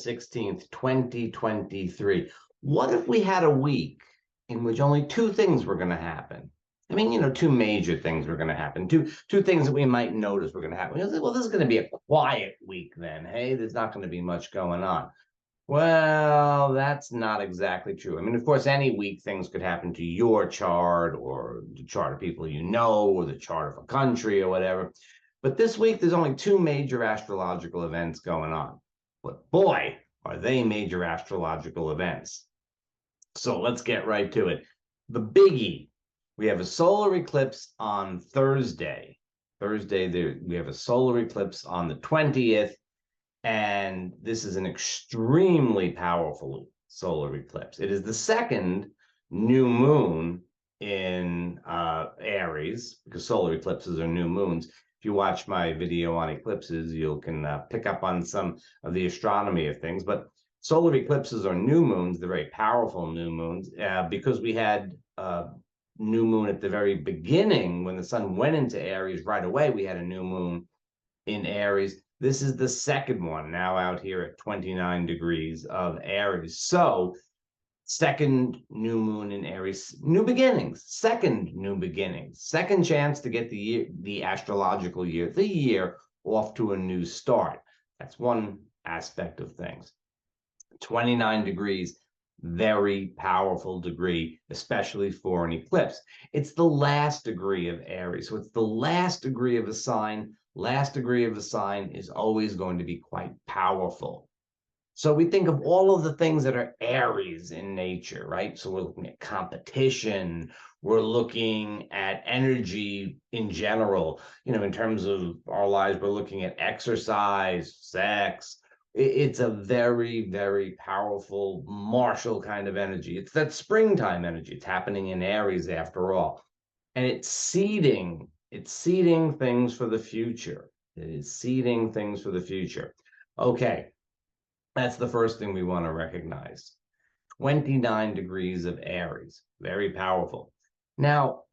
16th, 2023. What if we had a week in which only two things were going to happen? I mean, two major things were going to happen. Two things that we might notice were going to happen. Well, this is going to be a quiet week then. Hey, there's not going to be much going on. Well, that's not exactly true. I mean, of course, any week things could happen to your chart or the chart of people you know or the chart of a country or whatever. But this week, there's only two major astrological events going on. But boy, are they major astrological events. So let's get right to it. The biggie, we have a solar eclipse on Thursday. We have a solar eclipse on the 20th. And this is an extremely powerful solar eclipse. It is the second new moon in Aries, because solar eclipses are new moons. If you watch my video on eclipses, you can pick up on some of the astronomy of things. But solar eclipses are new moons. They're very powerful new moons because we had new moon at the very beginning when the sun went into Aries right away. We had a new moon in Aries. This is the second one now out here at 29 degrees of Aries. So second new moon in Aries, new beginnings, second new beginnings, second chance to get the astrological year, the year off to a new start. That's one aspect of things. 29 degrees, very powerful degree, especially for an eclipse. It's the last degree of Aries. So it's the last degree of a sign. Last degree of a sign is always going to be quite powerful. So we think of all of the things that are Aries in nature, right? So we're looking at competition. We're looking at energy in general. In terms of our lives, we're looking at exercise, sex. It's a very, very powerful, martial kind of energy. It's that springtime energy. It's happening in Aries after all. And it's seeding things for the future. It is seeding things for the future. Okay, that's the first thing we want to recognize. 29 degrees of Aries, very powerful. Now,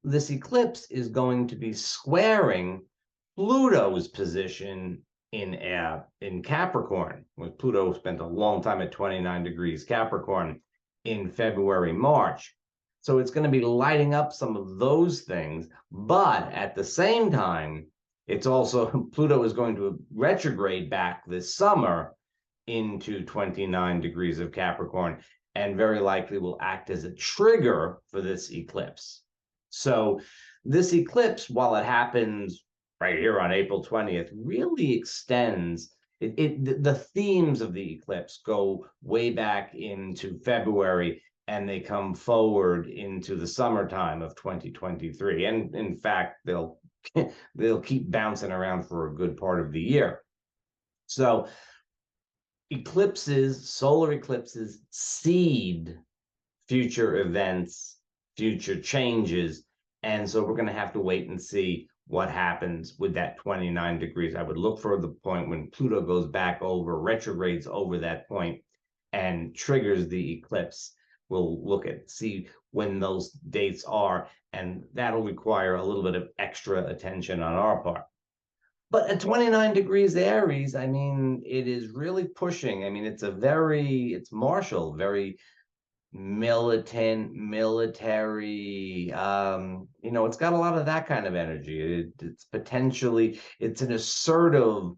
this eclipse is going to be squaring Pluto's position in Capricorn. Pluto spent a long time at 29 degrees Capricorn in February, March. So it's going to be lighting up some of those things. But at the same time, it's also Pluto is going to retrograde back this summer into 29 degrees of Capricorn and very likely will act as a trigger for this eclipse. So this eclipse, while it happens right here on April 20th, really extends. The themes of the eclipse go way back into February, and they come forward into the summertime of 2023. And in fact, they'll keep bouncing around for a good part of the year. So eclipses, solar eclipses, seed future events, future changes. And so we're going to have to wait and see what happens with that 29 degrees. I would look for the point when Pluto goes back over, retrogrades over that point, and triggers the eclipse. We'll look at, see when those dates are, and that'll require a little bit of extra attention on our part. But at 29 degrees Aries, I mean, it is really pushing. I mean, it's martial, very militant, military. It's got a lot of that kind of energy. It's an assertive,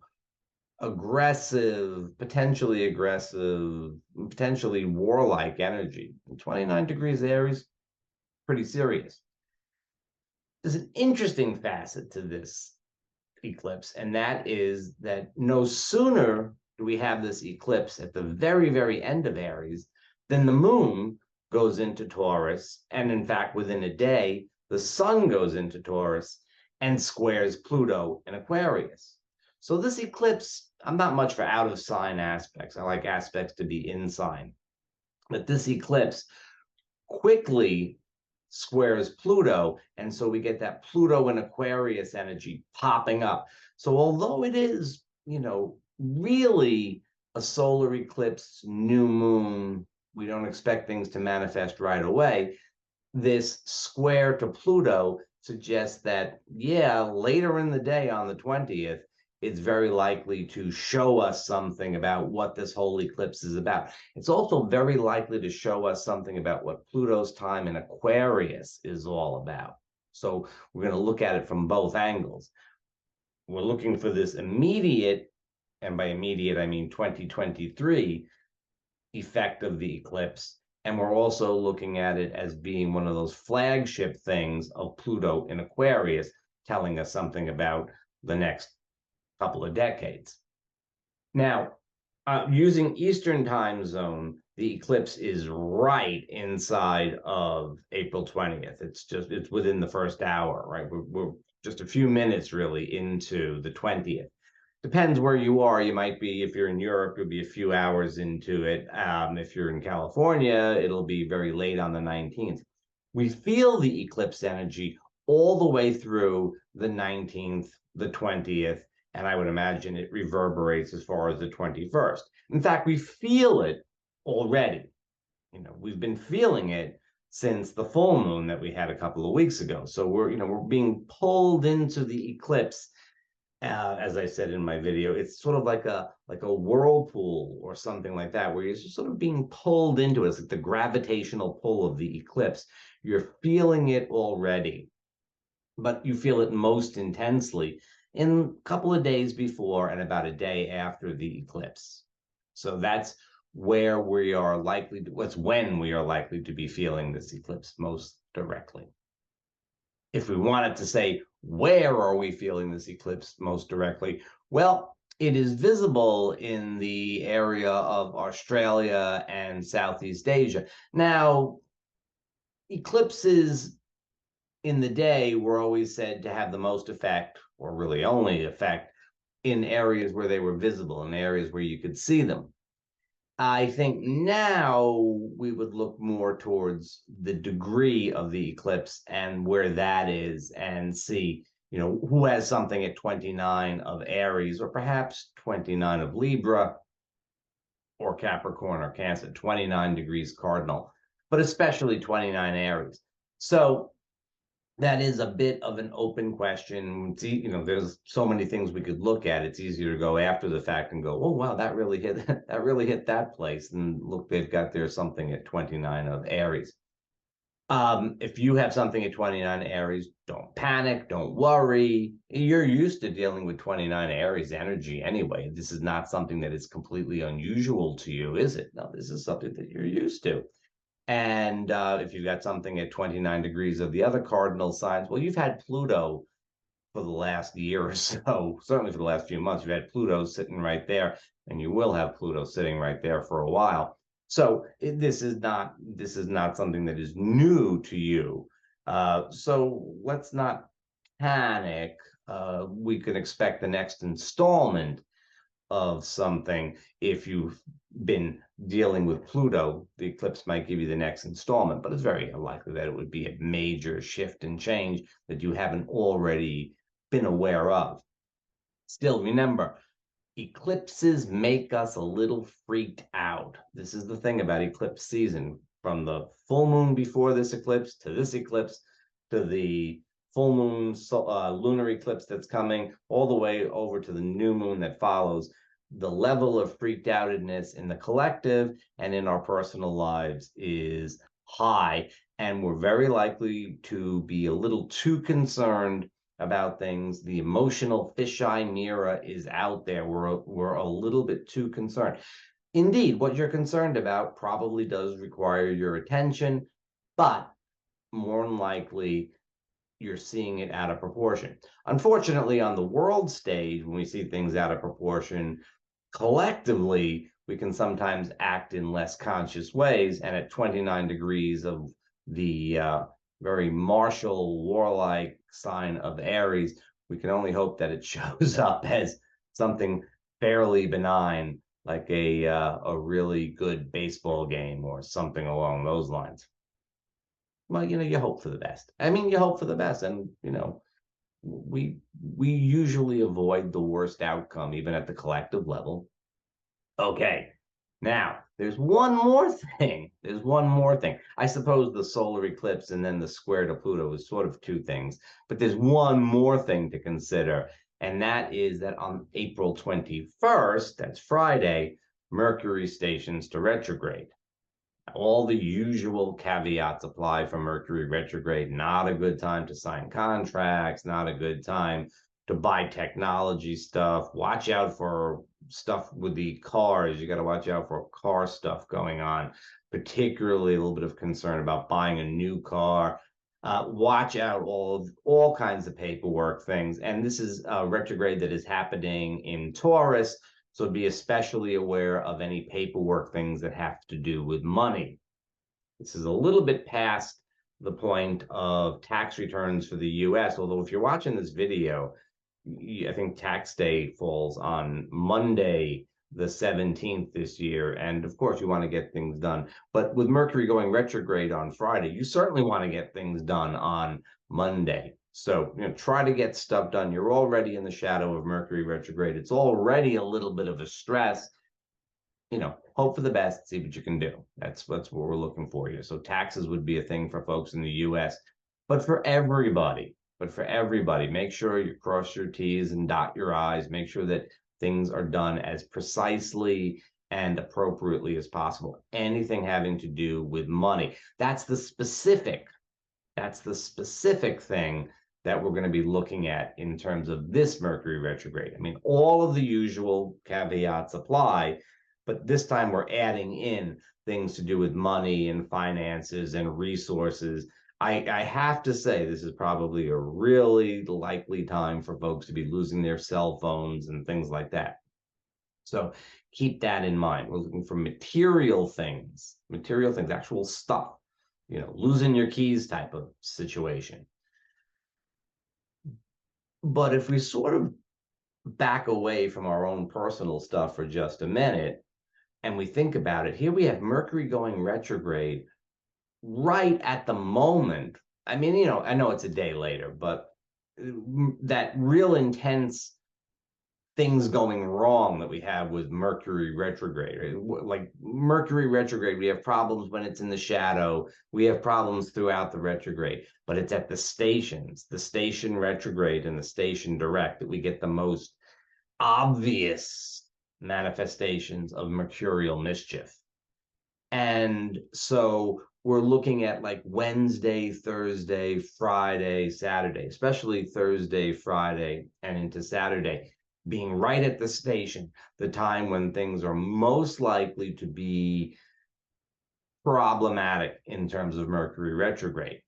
aggressive, potentially warlike energy. 29 degrees Aries, pretty serious. There's an interesting facet to this eclipse, and that is that no sooner do we have this eclipse at the very, very end of Aries than the moon goes into Taurus, and in fact, within a day, the sun goes into Taurus and squares Pluto in Aquarius. So this eclipse, I'm not much for out of sign aspects. I like aspects to be in sign. But this eclipse quickly squares Pluto, and so we get that Pluto and Aquarius energy popping up. So although it is, really a solar eclipse, new moon, we don't expect things to manifest right away. This square to Pluto suggests that, later in the day on the 20th, it's very likely to show us something about what this whole eclipse is about. It's also very likely to show us something about what Pluto's time in Aquarius is all about. So we're going to look at it from both angles. We're looking for this immediate, and by immediate, I mean 2023 effect of the eclipse. And we're also looking at it as being one of those flagship things of Pluto in Aquarius, telling us something about the next couple of decades. Now, using Eastern time zone, the eclipse is right inside of April 20th. It's within the first hour, right? We're just a few minutes really into the 20th. Depends where you are. You might be, if you're in Europe, you'll be a few hours into it. If you're in California, it'll be very late on the 19th. We feel the eclipse energy all the way through the 19th, the 20th, and I would imagine it reverberates as far as the 21st. In fact, we feel it already. We've been feeling it since the full moon that we had a couple of weeks ago. So we're being pulled into the eclipse. As I said in my video, it's sort of like a whirlpool or something like that, where you're just sort of being pulled into it. It's like the gravitational pull of the eclipse. You're feeling it already, but you feel it most intensely in a couple of days before and about a day after the eclipse. So that's where we are likely to, what's when we are likely to be feeling this eclipse most directly. If we wanted to say, where are we feeling this eclipse most directly? Well, it is visible in the area of Australia and Southeast Asia. Now, eclipses in the day were always said to have the most effect, or really only effect, in areas where they were visible, in areas where you could see them. I think now we would look more towards the degree of the eclipse and where that is, and see, who has something at 29 of Aries, or perhaps 29 of Libra, or Capricorn, or Cancer, 29 degrees cardinal, but especially 29 Aries. So that is a bit of an open question. There's so many things we could look at. It's easier to go after the fact and go, oh wow, that really hit that place. And look, they've got their something at 29 of Aries. If you have something at 29 Aries, don't panic, don't worry. You're used to dealing with 29 Aries energy anyway. This is not something that is completely unusual to you, is it? No, this is something that you're used to. And if you've got something at 29 degrees of the other cardinal signs, well, you've had Pluto for the last year or so, certainly for the last few months. You've had Pluto sitting right there, and you will have Pluto sitting right there for a while. So this is not something that is new to you. So let's not panic. We can expect the next installment of something. If you've been dealing with Pluto, the eclipse might give you the next installment, but it's very unlikely that it would be a major shift and change that you haven't already been aware of. Still, remember, eclipses make us a little freaked out. This is the thing about eclipse season. From the full moon before this eclipse to this eclipse to the full moon lunar eclipse that's coming, all the way over to the new moon that follows, the level of freaked outedness in the collective and in our personal lives is high, and we're very likely to be a little too concerned about things. The emotional fisheye mirror is out there. We're a little bit too concerned. Indeed, what you're concerned about probably does require your attention, but more than likely, you're seeing it out of proportion. Unfortunately, on the world stage, when we see things out of proportion, collectively, we can sometimes act in less conscious ways. And at 29 degrees of the very martial, warlike sign of Aries, we can only hope that it shows up as something fairly benign, like a really good baseball game or something along those lines. Well, you hope for the best. I mean, you hope for the best, and we usually avoid the worst outcome, even at the collective level. Okay, now there's one more thing. There's one more thing. I suppose the solar eclipse and then the square to Pluto is sort of two things, but there's one more thing to consider, And that is that on April 21st, that's Friday, Mercury stations to retrograde. All the usual caveats apply for Mercury retrograde. Not a good time to sign contracts, not a good time to buy technology stuff. Watch out for stuff with the cars. You got to watch out for car stuff going on, particularly a little bit of concern about buying a new car. Watch out all kinds of paperwork things. And this is a retrograde that is happening in Taurus. So be especially aware of any paperwork things that have to do with money. This is a little bit past the point of tax returns for the US, although if you're watching this video, I think tax day falls on Monday, the 17th this year. And of course, you want to get things done. But with Mercury going retrograde on Friday, you certainly want to get things done on Monday. So, try to get stuff done. You're already in the shadow of Mercury retrograde. It's already a little bit of a stress. Hope for the best, see what you can do. That's what we're looking for here. So taxes would be a thing for folks in the US, but for everybody, make sure you cross your T's and dot your I's. Make sure that things are done as precisely and appropriately as possible. Anything having to do with money. That's the specific thing that we're going to be looking at in terms of this Mercury retrograde. I mean, all of the usual caveats apply, but this time we're adding in things to do with money and finances and resources. I have to say, this is probably a really likely time for folks to be losing their cell phones and things like that. So keep that in mind. We're looking for material things, actual stuff, losing your keys type of situation. But if we sort of back away from our own personal stuff for just a minute and we think about it, here we have Mercury going retrograde right at the moment. I mean, I know it's a day later, but that real intense things going wrong that we have with Mercury retrograde. Like Mercury retrograde, we have problems when it's in the shadow. We have problems throughout the retrograde, but it's at the stations, the station retrograde and the station direct, that we get the most obvious manifestations of mercurial mischief. And so we're looking at like Wednesday, Thursday, Friday, Saturday, especially Thursday, Friday, and into Saturday, being right at the station, the time when things are most likely to be problematic in terms of Mercury retrograde.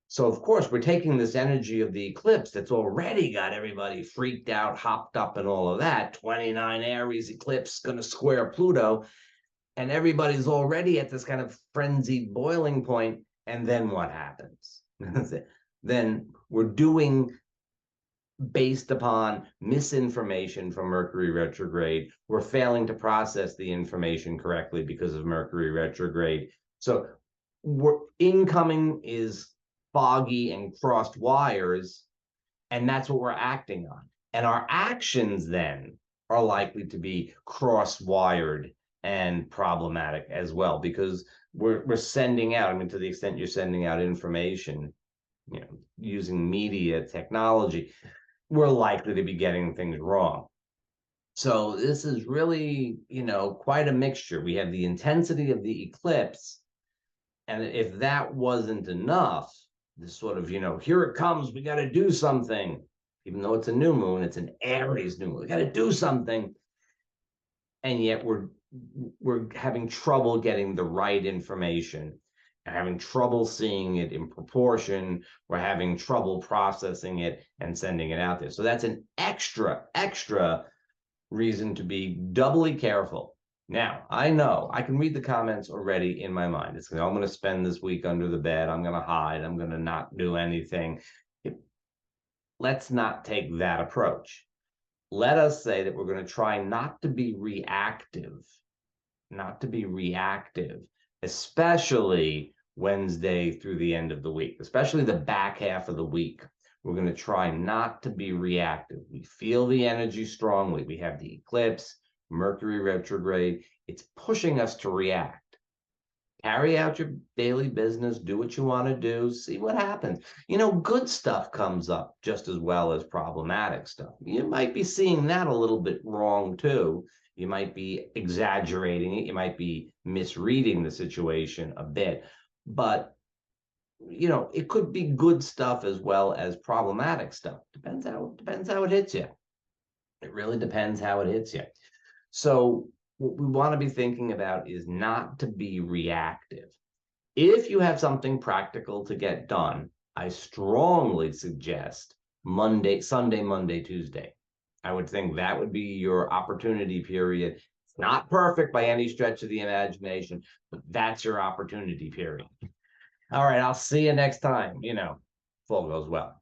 So, of course, we're taking this energy of the eclipse that's already got everybody freaked out, hopped up, and all of that. 29 Aries eclipse going to square Pluto, and everybody's already at this kind of frenzied boiling point. And then what happens? Then we're doing based upon misinformation from Mercury retrograde. We're failing to process the information correctly because of Mercury retrograde. So incoming is foggy and crossed wires, and that's what we're acting on. And our actions then are likely to be cross-wired and problematic as well, because we're sending out, I mean, to the extent you're sending out information, using media technology, we're likely to be getting things wrong. So this is really, quite a mixture. We have the intensity of the eclipse, and if that wasn't enough, this sort of, here it comes, we got to do something. Even though it's a new moon, it's an Aries new moon. We got to do something. And yet we're having trouble getting the right information, and having trouble seeing it in proportion. We're having trouble processing it and sending it out there. So that's an extra reason to be doubly careful. Now, I know I can read the comments already in my mind. It's I'm going to spend this week under the bed. I'm going to hide. I'm going to not do anything. Let's not take that approach. Let us say that we're going to try not to be reactive, especially Wednesday through the end of the week, especially the back half of the week. We're going to try not to be reactive. We feel the energy strongly. We have the eclipse, Mercury retrograde. It's pushing us to react. carry out your daily business, do what you want to do, see what happens. Good stuff comes up just as well as problematic stuff. You might be seeing that a little bit wrong too. You might be exaggerating it. You might be misreading the situation a bit, but it could be good stuff as well as problematic stuff. Depends how it hits you. It really depends how it hits you. So what we want to be thinking about is not to be reactive. If you have something practical to get done, I strongly suggest Sunday, Monday, Tuesday. I would think that would be your opportunity period. It's not perfect by any stretch of the imagination, but that's your opportunity period. All right, I'll see you next time, if all goes well.